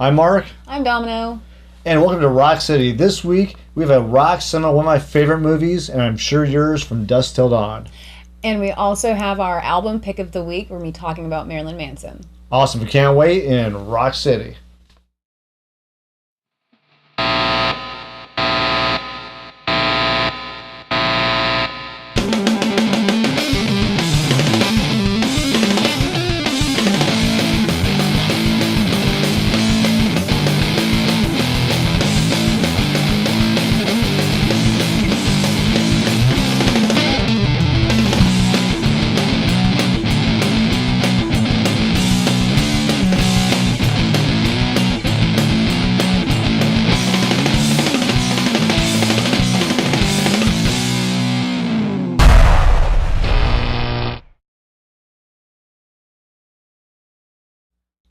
I'm Mark, I'm Domino. and welcome to Rock City. This week, we have a rock cinema, one of my favorite movies, and I'm sure yours, from Dusk Till Dawn. And we also have our album pick of the week. We're going to be talking about Marilyn Manson. Awesome. We can't wait in Rock City.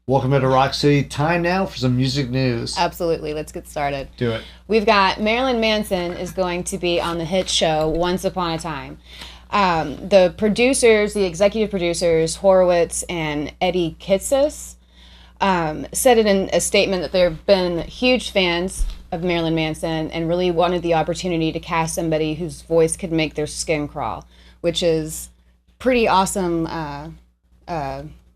Welcome to Rock City. Time now for some music news. Absolutely. Let's get started. Do it. We've got Marilyn Manson is going to be on the hit show Once Upon a Time. The producers, the executive producers, Horowitz and Eddie Kitsis, said it in a statement that they've been huge fans of Marilyn Manson and really wanted the opportunity to cast somebody whose voice could make their skin crawl, which is pretty awesome.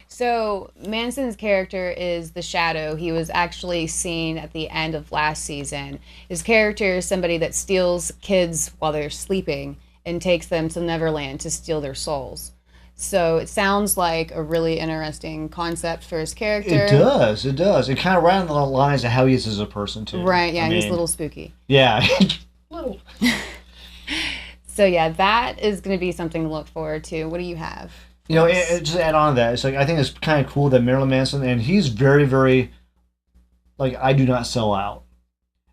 So Manson's character is the Shadow. He was actually seen at the end of last season. His character is somebody that steals kids while they're sleeping and takes them to Neverland to steal their souls. So it sounds like a really interesting concept for his character. It does. It does. It kind of right on the lines of how he is as a person, too. Right, yeah, he's a little spooky. Yeah. Little. So yeah, that is going to be something to look forward to. What do you have? You know, just to add on to that, it's like I think it's kind of cool that Marilyn Manson, and he's very, very, like, I do not sell out.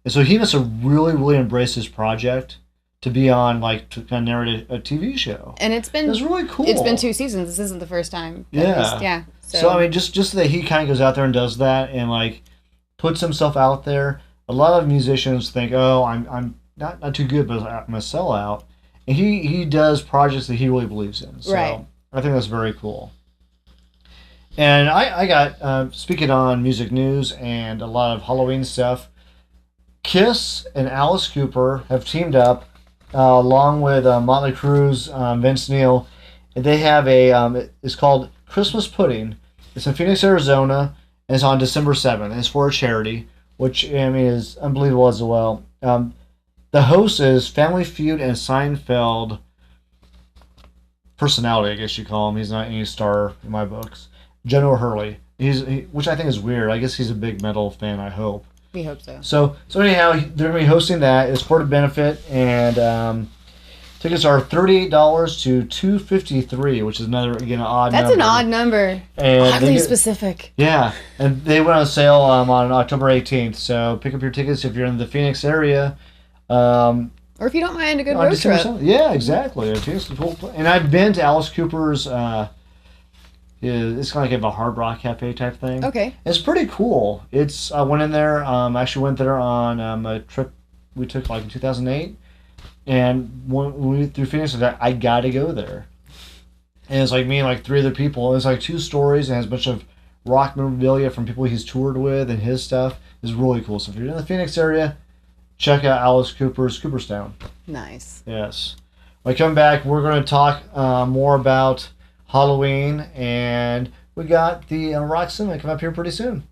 And so he must have really, really embraced his project to be on, like, to kind of narrate a TV show. And it's really cool. It's been 2 seasons. This isn't the first time. Yeah. Yeah. So, I mean, just that he kind of goes out there and does that and, like, puts himself out there. A lot of musicians think, oh, I'm not too good, but I'm a sellout. And he does projects that he really believes in. So. Right. I think that's very cool. And I got, speaking on music news and a lot of Halloween stuff, Kiss and Alice Cooper have teamed up along with Motley Crue's Vince Neil. And they have it's called Christmas Pudding. It's in Phoenix, Arizona, and it's on December 7th. It's for a charity, which, I mean, is unbelievable as well. The host is Family Feud and Seinfeld personality, I guess you call him. He's not any star in my books. Jen O'Hurley. Which I think is weird. I guess he's a big metal fan, I hope. We hope so. So anyhow, they're going to be hosting that. It's for the benefit, and tickets are $38 to $253, which is another, again, an odd number. That's an odd number. And oddly specific. Yeah, and they went on sale on October 18th, so pick up your tickets if you're in the Phoenix area. Or if you don't mind a good road trip. Yeah, exactly. And I've been to Alice Cooper's, it's kind of like a Hard Rock Cafe type thing. Okay. It's pretty cool. I went in there, actually went there on a trip we took like in 2008. And when we went through Phoenix, I got to go there. And it's like me and like 3 other people. It's like 2 stories and has a bunch of rock memorabilia from people he's toured with and his stuff. It's really cool. So if you're in the Phoenix area, check out Alice Cooper's Cooperstown. Nice. Yes. When I come back, we're going to talk more about Halloween, and we got the Rock Cinema come up here pretty soon.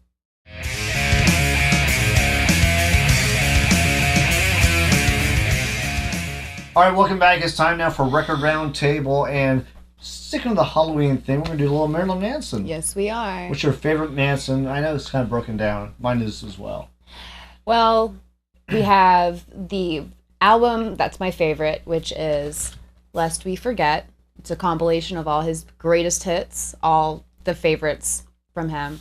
All right, welcome back. It's time now for Record Round Table, and sticking with the Halloween thing, we're going to do a little Marilyn Manson. Yes, we are. What's your favorite Manson? I know it's kind of broken down. Mine is as well. Well, we have the album that's my favorite, which is Lest We Forget. It's a compilation of all his greatest hits, all the favorites from him.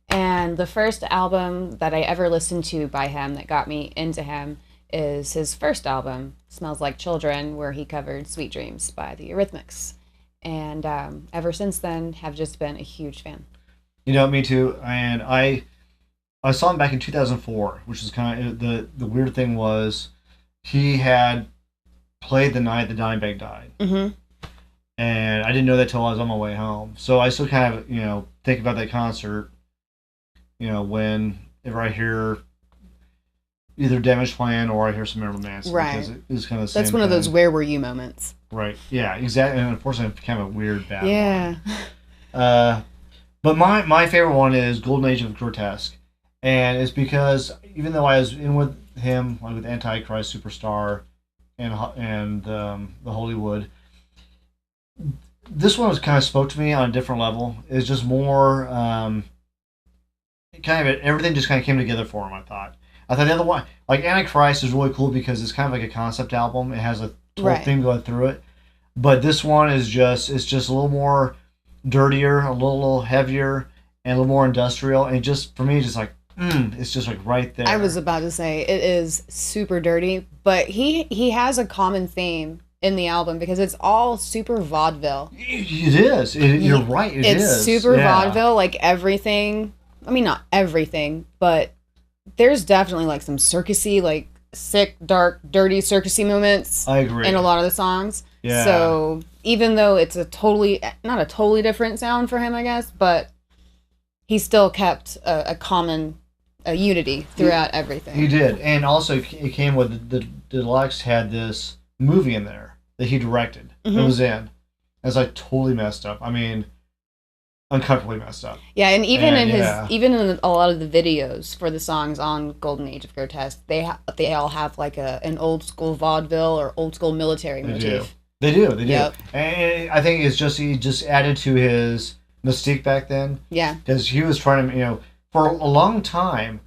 And the first album that I ever listened to by him that got me into him is his first album, Smells Like Children, where he covered Sweet Dreams by the Eurythmics. And ever since then, have just been a huge fan. You know, me too. And I saw him back in 2004, which is kind of the weird thing was he had played the night the Dimebag died. Mm-hmm. And I didn't know that till I was on my way home. So I still kind of, think about that concert, when if I hear either Damage Plan or I hear some Marilyn Manson. Right. Because it is kind of the same That's one of those where were you moments. Right. Yeah, exactly. And unfortunately, it's kind of a weird bad Yeah. one. But my favorite one is Golden Age of Grotesque. And it's because even though I was in with him, like with Antichrist Superstar and the Hollywood, this one was kind of spoke to me on a different level. It's just more kind of everything just kind of came together for him. I thought the other one, like Antichrist, is really cool because it's kind of like a concept album. It has a whole theme going through it, but this one is just a little more dirtier, a little heavier, and a little more industrial. And just for me, just like it's just like right there. I was about to say it is super dirty, but he has a common theme in the album because it's all super vaudeville. It is. You're right. It's super vaudeville, like everything. I mean, not everything, but there's definitely like some circusy, like sick, dark, dirty circusy moments. I agree. In a lot of the songs. Yeah. So even though it's not a totally different sound for him, I guess, but he still kept a common unity throughout everything. He did, and also it came with the Deluxe had this movie in there that he directed. Mm-hmm. It was in. It was like totally messed up. I mean, uncomfortably messed up. Yeah, and even in a lot of the videos for the songs on Golden Age of Grotesque, they all have like an old school vaudeville or old school military motif. They do. Yep. And I think it's just he just added to his mystique back then. Yeah. Because he was trying to, for a long time,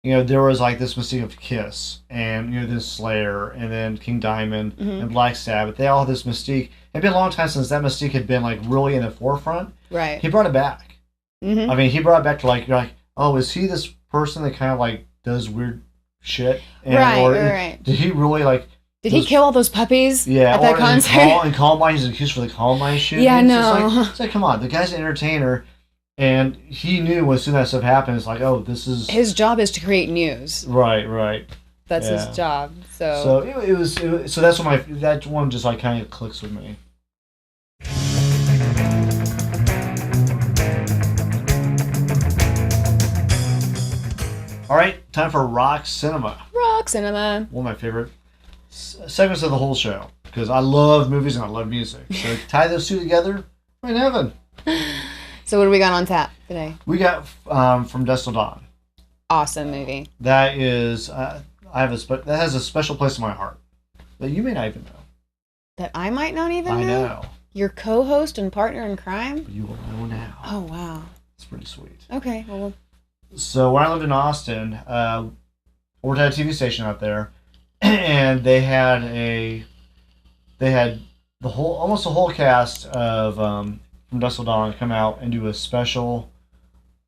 there was like this mystique of Kiss and, then Slayer and then King Diamond and Black Sabbath. They all had this mystique. It'd been a long time since that mystique had been like really in the forefront. Right. He brought it back. Mm-hmm. I mean, he brought it back to like, you're like, oh, is he this person that kind of like does weird shit? Right. Did he really like... Did he kill all those puppies at that concert? And Columbine, he's accused for the Columbine shooting. Yeah, no. It's like, come on, the guy's an entertainer, and he knew as soon as that stuff happened, it's like, oh, this is... His job is to create news. Right. That's his job, so... So it was so that's what that one just like kind of clicks with me. All right, time for Rock Cinema. Rock Cinema. One of my favorite segments of the whole show because I love movies and I love music. So tie those two together, we're in heaven. So what do we got on tap today? We got From Dusk Till Dawn. Awesome movie. That is, that has a special place in my heart that you may not even know. That I might not even know? I know. Your co-host and partner in crime? You will know now. Oh, wow. It's pretty sweet. Okay, well... So when I lived in Austin, worked at a TV station out there, and they had almost the whole cast of From Dusk Till Dawn come out and do a special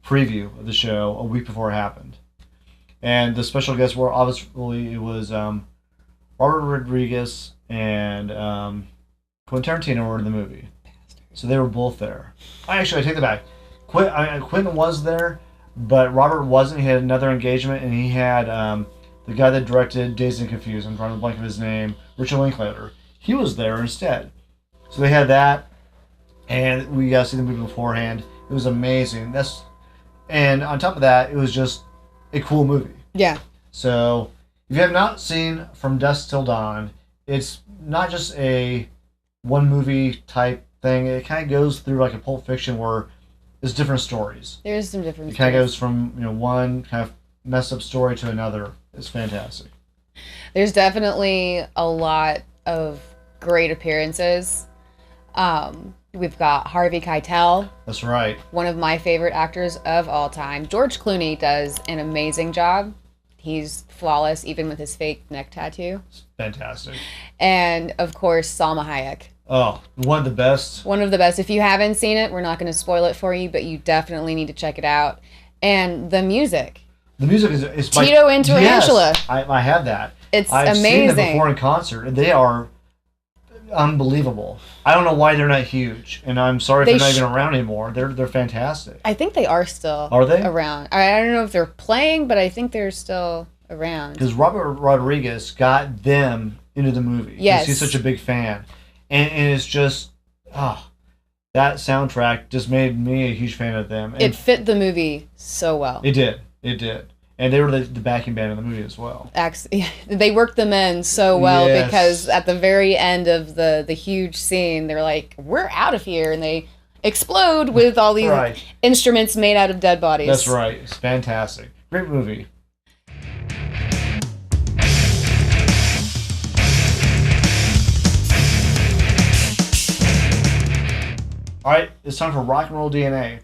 preview of the show a week before it happened. And the special guests were obviously it was Robert Rodriguez and Quentin Tarantino were in the movie. So they were both there. I take that back. Quentin was there, but Robert wasn't. He had another engagement, and he had the guy that directed Dazed and Confused. I'm drawing a blank of his name. Richard Linklater. He was there instead. So they had that, and we got to see the movie beforehand. It was amazing. And on top of that, it was just a cool movie. Yeah. So if you have not seen From Dusk Till Dawn, it's not just a one movie type thing. It kind of goes through like a Pulp Fiction where there's different stories. There's some different stories. It kind of goes from one kind of messed up story to another. It's fantastic. There's definitely a lot of great appearances. We've got Harvey Keitel. That's right. One of my favorite actors of all time. George Clooney does an amazing job. He's flawless, even with his fake neck tattoo. It's fantastic. And, of course, Salma Hayek. Oh, one of the best. One of the best. If you haven't seen it, we're not going to spoil it for you, but you definitely need to check it out. And the music. The music is Tito and Tarantula. Yes, I have that. It's I've amazing. Seen them before in concert, and they are unbelievable. I don't know why they're not huge, and I'm sorry if they're not even around anymore. They're fantastic. I think they are still. Are they around? I don't know if they're playing, but I think they're still around. Because Robert Rodriguez got them into the movie. Yes, he's such a big fan, and it's just that soundtrack just made me a huge fan of them. And it fit the movie so well. It did, And they were the backing band in the movie as well. They worked them in so well Yes. because at the very end of the huge scene, they're like, "We're out of here," and they explode with all these Right. instruments made out of dead bodies. That's right. It's fantastic. Great movie. All right, it's time for Rock and Roll DNA.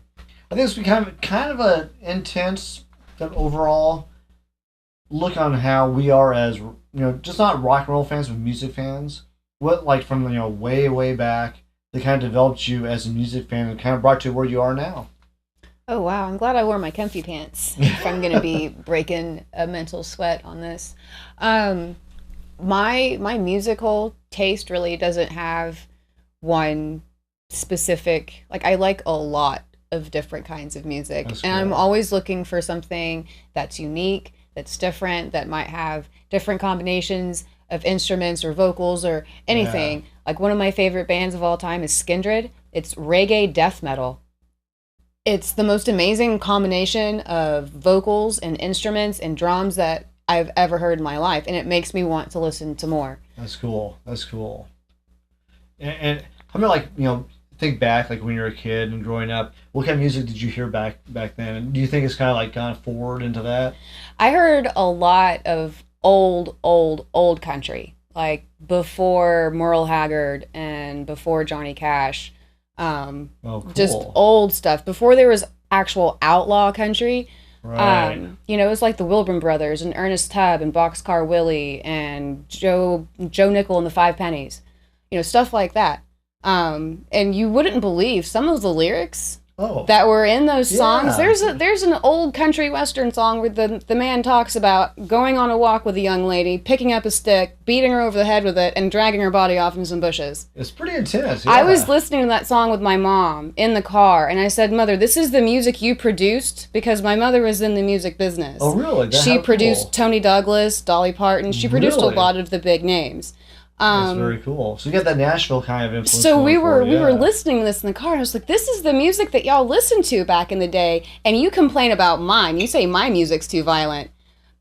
I think it's become kind of an intense overall look on how we are as, just not rock and roll fans, but music fans. What, like, from, way back, that kind of developed you as a music fan and kind of brought you where you are now. Oh, wow. I'm glad I wore my comfy pants if I'm going to be breaking a mental sweat on this. My musical taste really doesn't have one specific, like, I like a lot of different kinds of music. That's and I'm cool. always looking for something that's unique, that's different, that might have different combinations of instruments or vocals or anything. Yeah. Like, one of my favorite bands of all time is Skindred. It's reggae death metal. It's the most amazing combination of vocals and instruments and drums that I've ever heard in my life, and it makes me want to listen to more. That's cool. That's cool. And how many, like, think back, like, when you were a kid and growing up, what kind of music did you hear back then? And do you think it's kind of, like, gone forward into that? I heard a lot of old country, like before Merle Haggard and before Johnny Cash. Oh, cool. Just old stuff before there was actual outlaw country. Right. It was like the Wilburn Brothers and Ernest Tubb and Boxcar Willie and Joe Nickel and the Five Pennies, stuff like that. And you wouldn't believe some of the lyrics that were in those songs. Yeah. There's an old country western song where the man talks about going on a walk with a young lady, picking up a stick, beating her over the head with it, and dragging her body off in some bushes. It's pretty intense. Yeah. I was listening to that song with my mom in the car, and I said, "Mother, this is the music you produced?" Because my mother was in the music business. Oh, really? She How produced cool. Tony Douglas, Dolly Parton. She produced Really? a lot of the big names. That's very cool. So you got that Nashville kind of influence. So we going were forward, we were listening to this in the car, and I was like, "This is the music that y'all listened to back in the day." And you complain about mine. You say my music's too violent,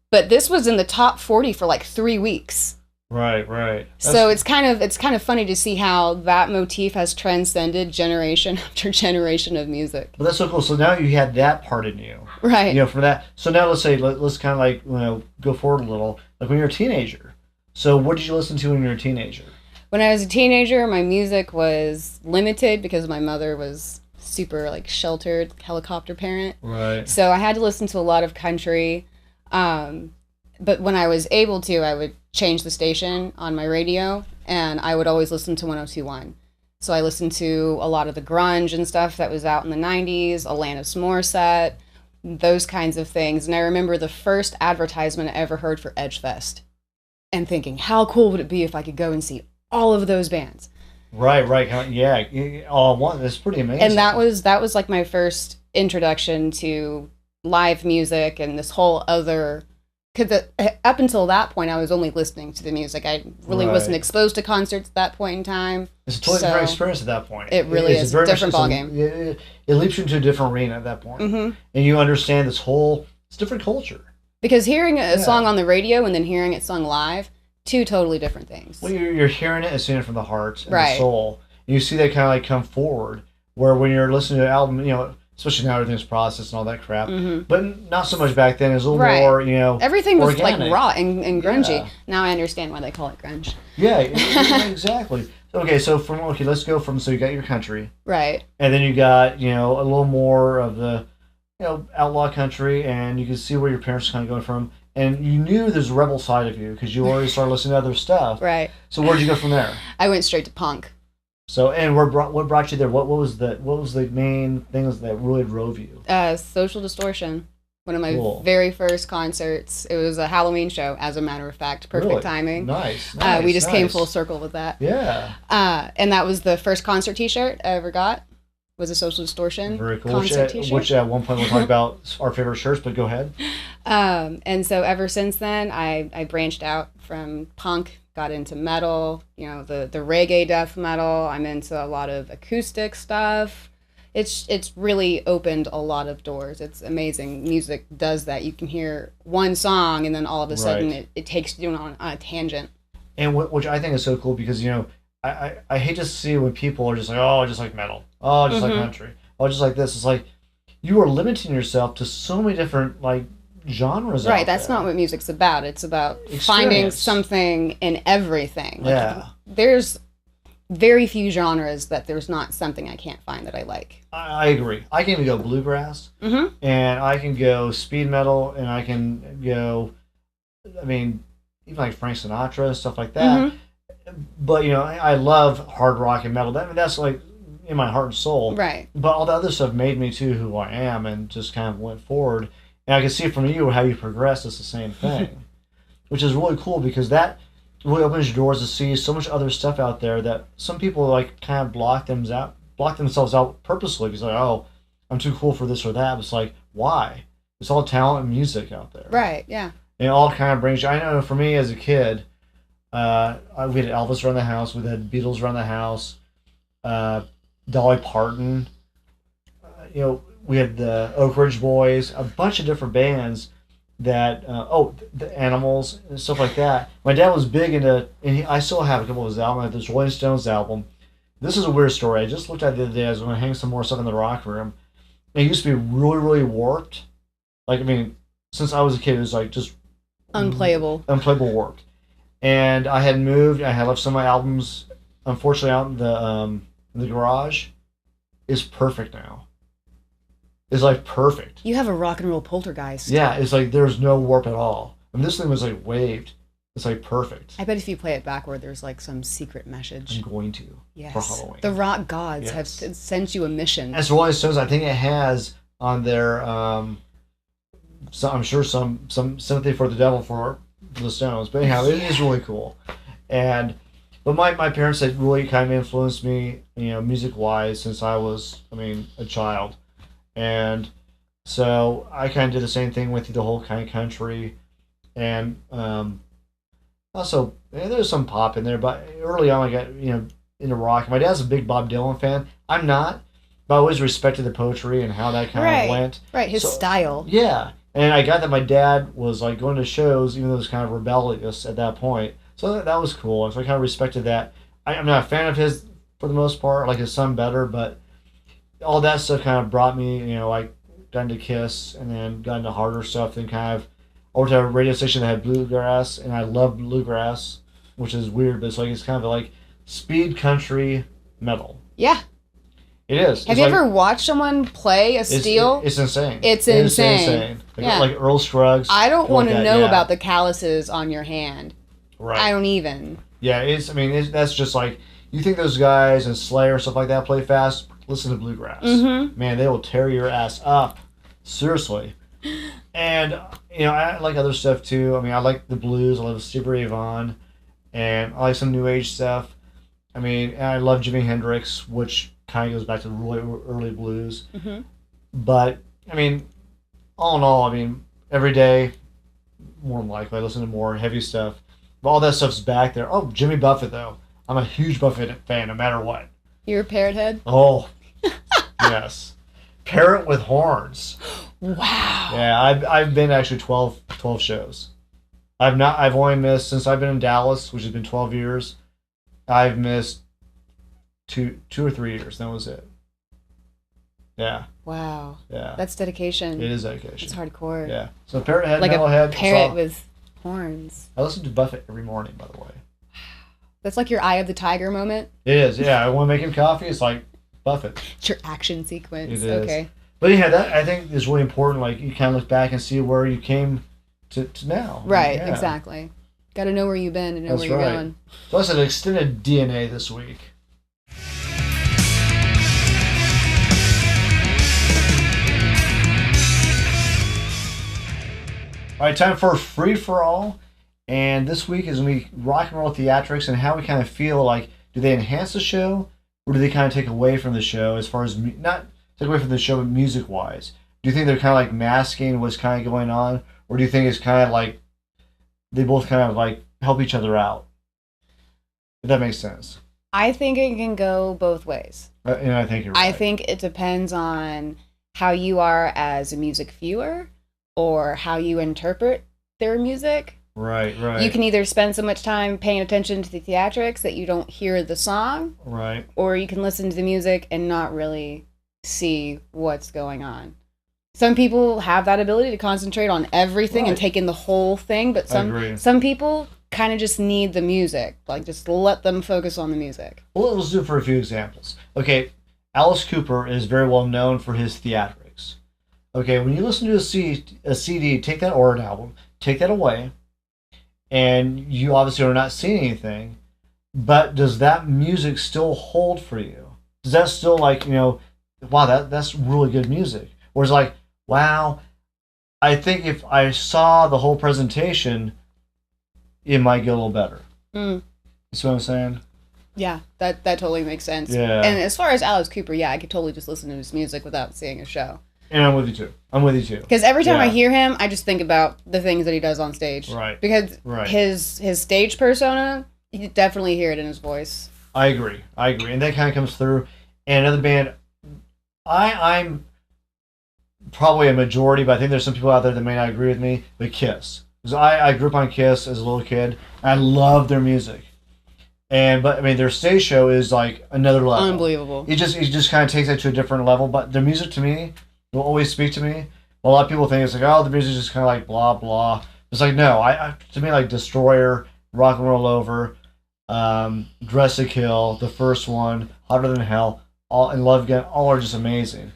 but this was in the top 40 for like 3 weeks. Right. So it's kind of funny to see how that motif has transcended generation after generation of music. But that's so cool. So now you had that part in you. Right. For that. So now let's say let's kind of like go forward a little. Like when you're a teenager. So what did you listen to when you were a teenager? When I was a teenager, my music was limited because my mother was super like sheltered helicopter parent. Right. So I had to listen to a lot of country. But when I was able to, I would change the station on my radio, and I would always listen to 102.1. So I listened to a lot of the grunge and stuff that was out in the 90s, Alanis Morissette, those kinds of things. And I remember the first advertisement I ever heard for Edgefest and thinking, how cool would it be if I could go and see all of those bands? Right. Yeah. All at once. That's pretty amazing. And that was like my first introduction to live music and this whole other... Because up until that point, I was only listening to the music. I really wasn't exposed to concerts at that point in time. It's a totally different experience at that point. It really is a different ballgame. It leaps you into a different arena at that point. Mm-hmm. And you understand it's different culture. Because hearing a song on the radio and then hearing it sung live, two totally different things. Well, you're hearing it and seeing it from the heart and right. the soul. And you see that kind of like come forward, where when you're listening to an album, especially now everything's processed and all that crap, but not so much back then. It was a little more, everything was organic. Like raw and grungy. Yeah. Now I understand why they call it grunge. Yeah, exactly. Okay, so let's go from, so you got your country. Right. And then you got, a little more of the, outlaw country, and you can see where your parents are kind of going from. And you knew there's a rebel side of you because you already started listening to other stuff. Right. So where'd you go from there? I went straight to punk. So, and what brought you there? What was the main things that really drove you? Social Distortion. One of my very first concerts. It was a Halloween show, as a matter of fact. Perfect timing. Nice. We just came full circle with that. Yeah. And that was the first concert T-shirt I ever got. Was a Social Distortion. Very cool. Concert T-shirt. Which at one point we'll talk about our favorite shirts, but go ahead. And so ever since then, I branched out from punk. Got into metal, the reggae death metal. I'm into a lot of acoustic stuff. It's really opened a lot of doors. It's amazing. Music does that. You can hear one song and then all of a sudden Right. it takes you on a tangent. And which I think is so cool because I hate to see when people are just like, oh, I just like metal, oh, I just like country, oh, I just like this. It's like you are limiting yourself to so many different like genres Right, out that's there. not what music's about. It's about finding Experience. something in everything. Like, Yeah. there's very few genres that there's not something I can't find that I like. I agree. I can even go bluegrass, and I can go speed metal, and I can go, I mean, even like Frank Sinatra and stuff like that. But I love hard rock and metal. That's like in my heart and soul. Right. But all the other stuff made me to who I am, and just kind of went forward. And I can see from you how you progress. It's the same thing, which is really cool because that really opens your doors to see so much other stuff out there that some people like kind of block themselves out purposely because like, oh, I'm too cool for this or that. But it's like, why? It's all talent and music out there. Right, yeah. And it all kind of brings you. I know for me as a kid, we had Elvis around the house. We had Beatles around the house. Dolly Parton. We had the Oak Ridge Boys. A bunch of different bands that. The Animals and stuff like that. My dad was big into, and I still have a couple of his albums. I have this Rolling Stones album. This is a weird story. I just looked at it the other day. I was going to hang some more stuff in the rock room. It used to be really, really warped. Like, I mean, since I was a kid, it was like just Unplayable. warped. And I had moved. I had left some of my albums, unfortunately, out in the garage. It's perfect now. It's like perfect. You have a rock and roll poltergeist. Yeah, it's like there's no warp at all. I mean, this thing was like waved. It's like perfect. I bet if you play it backward, there's like some secret message. I'm going to for Yes. Halloween. The rock gods Yes. have sent you a mission. As Rolling Stones, I think it has on their. So I'm sure some sympathy for the devil for the Stones, but anyhow, it is really cool. But my parents had really kind of influenced me, music wise, since I was, a child, and so I kind of did the same thing with the whole kind of country, and also there's some pop in there, but early on I got into rock. My dad's a big Bob Dylan fan. I'm not, but I always respected the poetry and how that kind of went. Right, his style. Yeah. And I got that my dad was like going to shows, even though it was kind of rebellious at that point. So that was cool. So I kind of respected that. I'm not a fan of his for the most part, like his son better, but all that stuff kind of brought me, like got into Kiss and then got into harder stuff. Then kind of I worked at a radio station that had bluegrass, and I love bluegrass, which is weird, but it's kind of like speed country metal. Yeah. It is. Have you ever watched someone play a steel? It's insane. It's It insane. Like Earl Scruggs. I don't want to that, know yeah. about the calluses on your hand. Right. I don't even. Yeah, that's just like, you think those guys and Slayer, stuff like that, play fast? Listen to bluegrass. Man, they will tear your ass up. Seriously. And, I like other stuff too. I like the blues. I love Stevie Ray Vaughan. And I like some new age stuff. And I love Jimi Hendrix, which kind of goes back to the really early blues. But, all in all, every day, more than likely, I listen to more heavy stuff. But all that stuff's back there. Oh, Jimmy Buffett, though. I'm a huge Buffett fan, no matter what. You're a parrot head? Oh, yes. Parrot with horns. Wow. Yeah, I've been actually 12 shows. I've only missed, since I've been in Dallas, which has been 12 years, I've missed two or 3 years. That was it. Yeah. Wow. Yeah. That's dedication. It is dedication. It's hardcore. Yeah. So parrot head, like metalhead. a parrot with horns. I listen to Buffett every morning, by the way. That's like your Eye of the Tiger moment. It is, yeah. I want to make him coffee. It's like Buffett. It's your action sequence. It is. Okay. But yeah, that I think is really important. Like, you kind of look back and see where you came to now. Right, Yeah. exactly. Got to know where you've been and know That's where you're right. going. So that's an extended DNA this week. All right, time for free for all, and this week is going to be rock and roll theatrics and how we kind of feel like, do they enhance the show or do they kind of take away from the show as far as not take away from the show, but music wise? Do you think they're kind of like masking what's kind of going on, or do you think it's kind of like they both kind of like help each other out? If that makes sense. I think it can go both ways. And I think you're right. I think it depends on how you are as a music viewer or how you interpret their music. Right. You can either spend so much time paying attention to the theatrics that you don't hear the song. Right. Or you can listen to the music and not really see what's going on. Some people have that ability to concentrate on everything and take in the whole thing, but some people kind of just need the music. Like, just let them focus on the music. Well, let's do it for a few examples. Okay, Alice Cooper is very well known for his theatrics. Okay, when you listen to a CD, take that, or an album, take that away, and you obviously are not seeing anything, but does that music still hold for you? Does that still, like, wow, that's really good music? Or is it like, wow, I think if I saw the whole presentation, it might get a little better. You see what I'm saying? Yeah, that totally makes sense. Yeah. And as far as Alice Cooper, yeah, I could totally just listen to his music without seeing a show. And I'm with you too. Because every time I hear him, I just think about the things that he does on stage. Right. Because his stage persona, you can definitely hear it in his voice. I agree. And that kind of comes through. And another band, I'm probably a majority, but I think there's some people out there that may not agree with me, but Kiss. Because I grew up on Kiss as a little kid. I love their music. But I mean, their stage show is like another level. Unbelievable. It just kind of takes that to a different level. But their music to me will always speak to me. A lot of people think it's like, oh, the music is just kind of like blah blah. It's like, no, to me, like Destroyer, Rock and Roll Over, Dress to Kill, the first one, Hotter Than Hell, and Love Again, all are just amazing.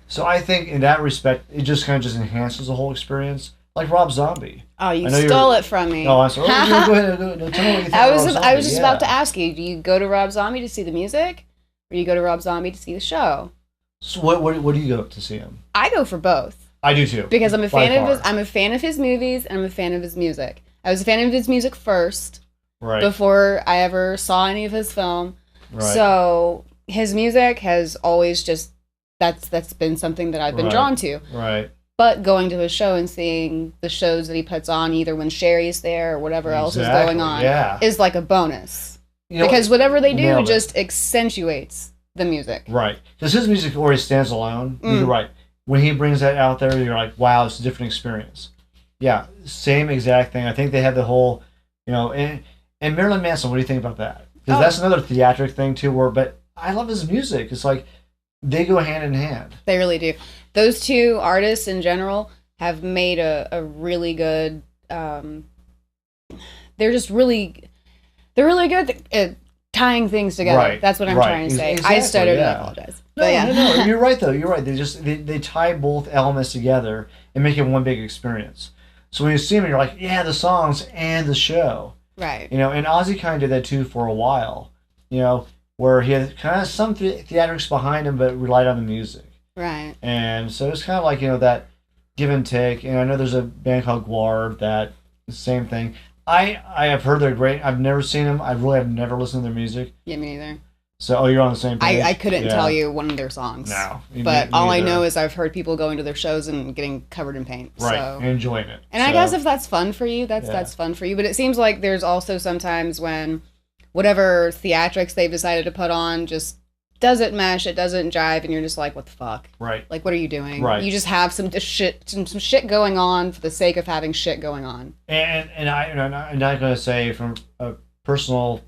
So I think in that respect, it just kind of just enhances the whole experience. Like Rob Zombie. Oh, you stole it from me. Oh, I'm sorry. Go ahead. Tell me what you think I was just about to ask you, do you go to Rob Zombie to see the music? Or do you go to Rob Zombie to see the show? So what do you go to see him? I go for both. I do too. Because I'm a fan of his movies and I'm a fan of his music. I was a fan of his music first. Right. Before I ever saw any of his film. Right. So his music has always just that's been something that I've been drawn to. Right. But going to a show and seeing the shows that he puts on, either when Sherry's there or whatever else is going on, is like a bonus. Because whatever they do just accentuates the music. Right. Because his music already stands alone. You're right. When he brings that out there, you're like, wow, it's a different experience. Yeah, same exact thing. I think they have the whole, and Marilyn Manson, what do you think about that? Because that's another theatric thing too, but I love his music. It's like, they go hand in hand. They really do. Those two artists in general have made a really good. They're really good at tying things together. Right. That's what I'm trying to say. Exactly, I stuttered and I apologize. No, you're right though. You're right. They tie both elements together and make it one big experience. So when you see them, you're like, yeah, the songs and the show. Right. And Ozzy kind of did that too for a while. Where he had kind of some theatrics behind him, but relied on the music. Right. And so it's kind of like, that give and take. And I know there's a band called Guar that, the same thing. I have heard they're great. I've never seen them. I really have never listened to their music. Yeah, me neither. So, you're on the same page? I couldn't tell you one of their songs. No. But all I know is I've heard people going to their shows and getting covered in paint. Right, so. and enjoying it. And I guess if that's fun for you, that's fun for you. But it seems like there's also sometimes when whatever theatrics they've decided to put on just doesn't mesh, it doesn't jive, and you're just like, what the fuck? Right. Like, what are you doing? Right. You just have some shit going on for the sake of having shit going on. And I'm not going to say from a personal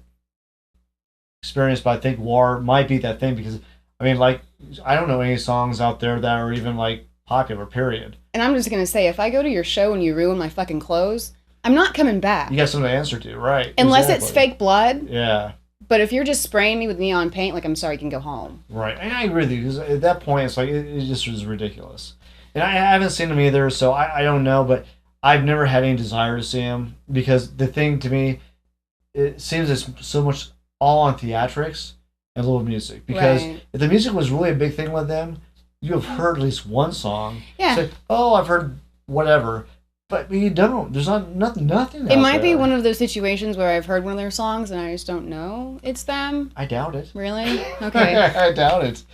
experience, but I think War might be that thing because, I don't know any songs out there that are even, popular, period. And I'm just going to say, if I go to your show and you ruin my fucking clothes, I'm not coming back. You got something to answer to, right? Unless it's fake blood. Yeah. But if you're just spraying me with neon paint, I'm sorry, you can go home. Right. And I agree with you, because at that point, it's like, it just was ridiculous. And I haven't seen him either, so I don't know, but I've never had any desire to see him, because the thing to me, it seems it's so much all on theatrics and little music. Because if the music was really a big thing with them, you have heard at least one song. Yeah. Say, oh, I've heard whatever. But you don't. There's nothing It might be one of those situations where I've heard one of their songs and I just don't know it's them. I doubt it. Really? Okay. I doubt it.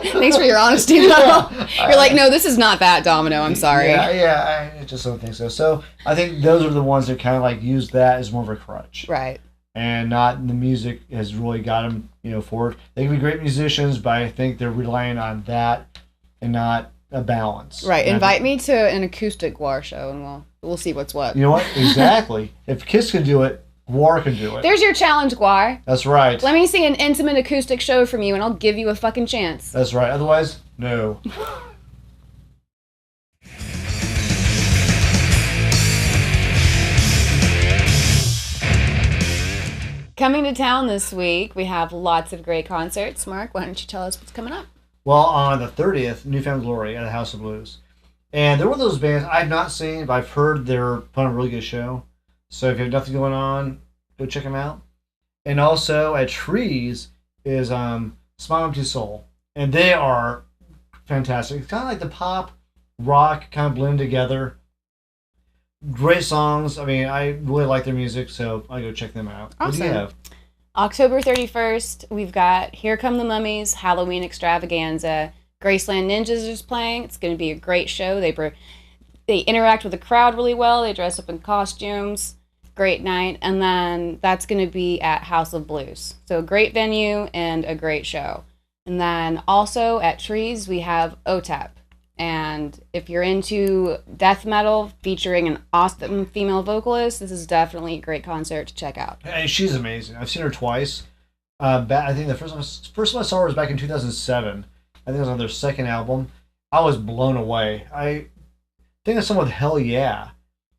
Thanks for your honesty, though. You're like, no, this is not that, Domino. I'm sorry. Yeah, I just don't think so. So I think those are the ones that kind of use that as more of a crutch. Right. and not the music has really got them, forward. They can be great musicians, but I think they're relying on that and not a balance. Right. And Invite me to an acoustic War show, and we'll see what's what. You know what? Exactly. If Kiss can do it, War can do it. There's your challenge, Guar. That's right. Let me see an intimate acoustic show from you, and I'll give you a fucking chance. That's right. Otherwise, no. Coming to town this week, we have lots of great concerts. Mark, why don't you tell us what's coming up? Well, on the 30th, Newfound Glory at the House of Blues. And they're one of those bands I've not seen, but I've heard they're putting on a really good show. So if you have nothing going on, go check them out. And also at Trees is Smile Empty Soul. And they are fantastic. It's kind of like the pop, rock kind of blend together. Great songs. I mean, I really like their music, so I go check them out. Awesome. What do you have? October 31st, we've got Here Come the Mummies, Halloween Extravaganza. Graceland Ninjas is playing. It's going to be a great show. They interact with the crowd really well. They dress up in costumes. Great night. And then that's going to be at House of Blues. So a great venue and a great show. And then also at Trees, we have OTEP. And if you're into death metal featuring an awesome female vocalist, this is definitely a great concert to check out. Hey, she's amazing. I've seen her twice. I think the first time I saw her was back in 2007. I think it was on their second album. I was blown away. I think the song with Hell Yeah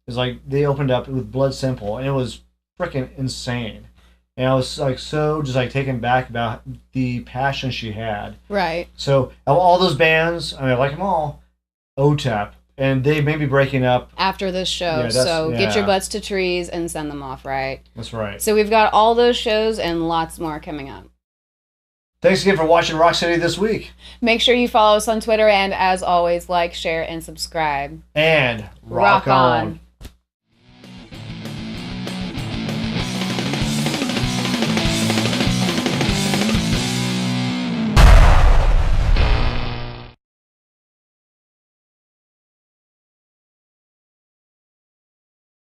is like they opened up with Blood Simple, and it was freaking insane. And I was like so just like taken back about the passion she had. Right. So of all those bands, I mean, I like them all. OTEP, and they may be breaking up after this show. Yeah, so get your butts to Trees and send them off, right? That's right. So we've got all those shows and lots more coming up. Thanks again for watching Rock City this week. Make sure you follow us on Twitter, and as always, like, share, and subscribe. And rock on.